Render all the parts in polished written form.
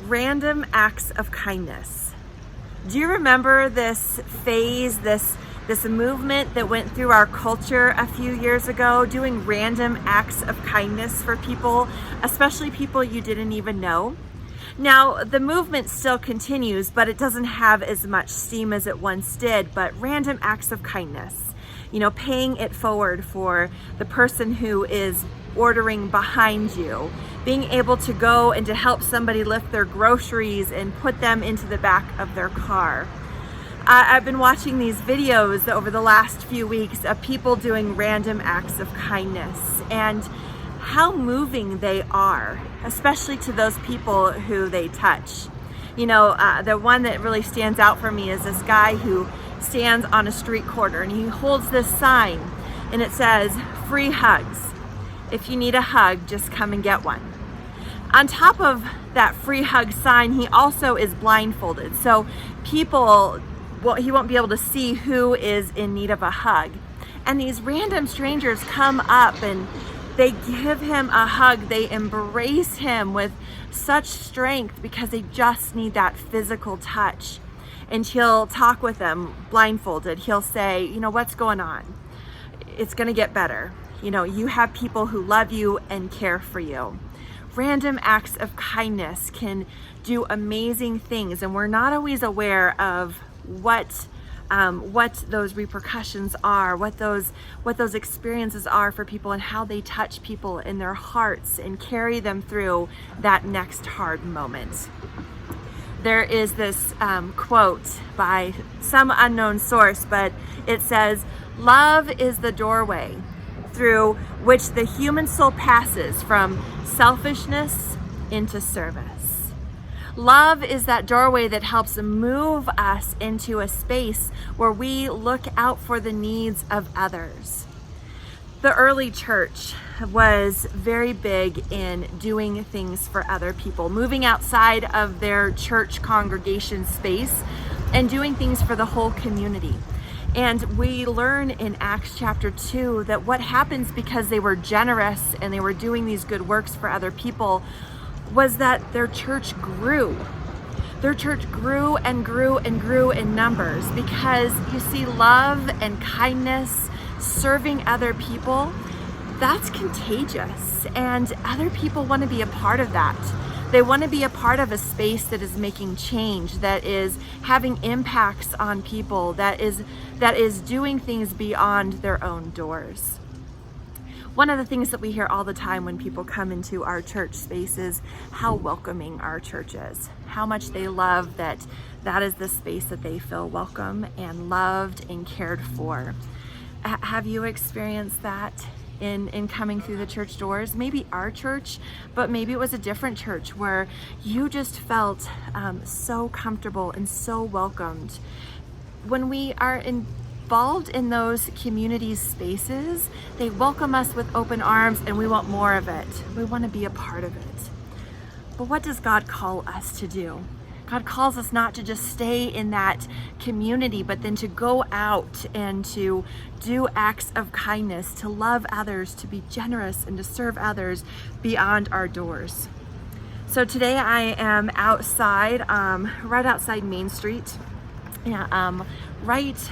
random acts of kindness. Do you remember this phase, this movement that went through our culture a few years ago, doing random acts of kindness for people, especially people you didn't even know? Now, the movement still continues, but it doesn't have as much steam as it once did, but random acts of kindness, paying it forward for the person who is ordering behind you, being able to go and to help somebody lift their groceries and put them into the back of their car. I've been watching these videos over the last few weeks of people doing random acts of kindness and how moving they are, especially to those people who they touch. The one that really stands out for me is this guy who stands on a street corner and he holds this sign and it says, "Free hugs. If you need a hug, just come and get one." On top of that free hug sign, he also is blindfolded. So he won't be able to see who is in need of a hug. And these random strangers come up and they give him a hug. They embrace him with such strength because they just need that physical touch. And he'll talk with them blindfolded. He'll say, "What's going on? It's going to get better. You have people who love you and care for you." Random acts of kindness can do amazing things, and we're not always aware of what those repercussions are, what those experiences are for people, and how they touch people in their hearts and carry them through that next hard moment. There is this quote by some unknown source, but it says, "Love is the doorway through which the human soul passes from selfishness into service." Love is that doorway that helps move us into a space where we look out for the needs of others. The early church was very big in doing things for other people, moving outside of their church congregation space and doing things for the whole community. And we learn in Acts chapter 2 that what happens because they were generous and they were doing these good works for other people was that their church grew. Their church grew and grew and grew in numbers because you see, love and kindness, serving other people, that's contagious, and other people want to be a part of that. They want to be a part of a space that is making change, that is having impacts on people, that is doing things beyond their own doors. One of the things that we hear all the time when people come into our church space is how welcoming our church is, how much they love that is the space that they feel welcome and loved and cared for. Have you experienced that in coming through the church doors? Maybe our church, but maybe it was a different church where you just felt so comfortable and so welcomed. When we are involved in those community spaces, they welcome us with open arms and we want more of it. We want to be a part of it. But what does God call us to do? God calls us not to just stay in that community, but then to go out and to do acts of kindness, to love others, to be generous, and to serve others beyond our doors. So today I am outside, right outside Main Street, right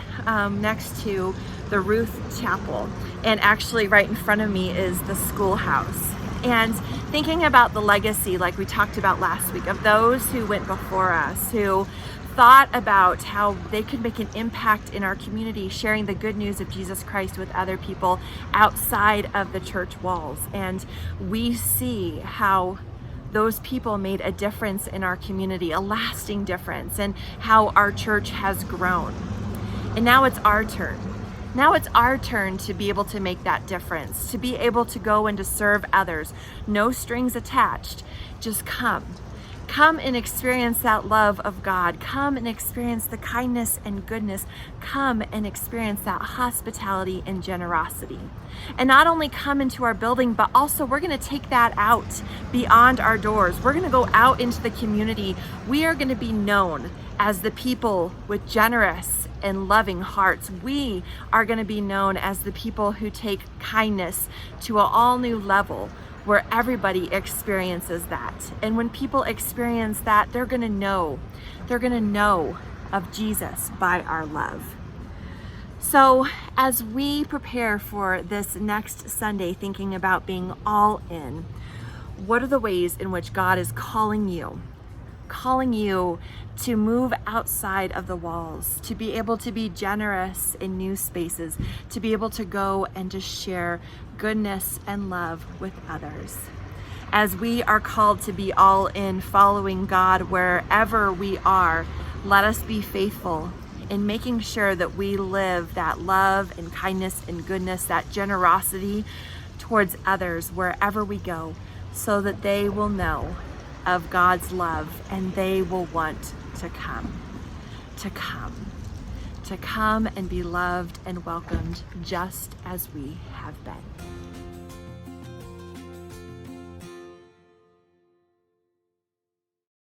next to the Ruth Chapel. And actually right in front of me is the schoolhouse. And thinking about the legacy, like we talked about last week, of those who went before us, who thought about how they could make an impact in our community, sharing the good news of Jesus Christ with other people outside of the church walls. And we see how those people made a difference in our community, a lasting difference, and how our church has grown. And now it's our turn. Now it's our turn to be able to make that difference, to be able to go and to serve others. No strings attached. Just come. Come and experience that love of God. Come and experience the kindness and goodness. Come and experience that hospitality and generosity. And not only come into our building, but also we're going to take that out beyond our doors. We're going to go out into the community. We are going to be known as the people with generous and loving hearts. We are going to be known as the people who take kindness to an all new level, where everybody experiences that. And when people experience that, they're gonna know of Jesus by our love. So as we prepare for this next Sunday, thinking about being all in, what are the ways in which God is calling you to move outside of the walls, to be able to be generous in new spaces, to be able to go and to share goodness and love with others? As we are called to be all in, following God wherever we are, let us be faithful in making sure that we live that love and kindness and goodness, that generosity towards others wherever we go, so that they will know of God's love and they will want to come and be loved and welcomed just as we have been.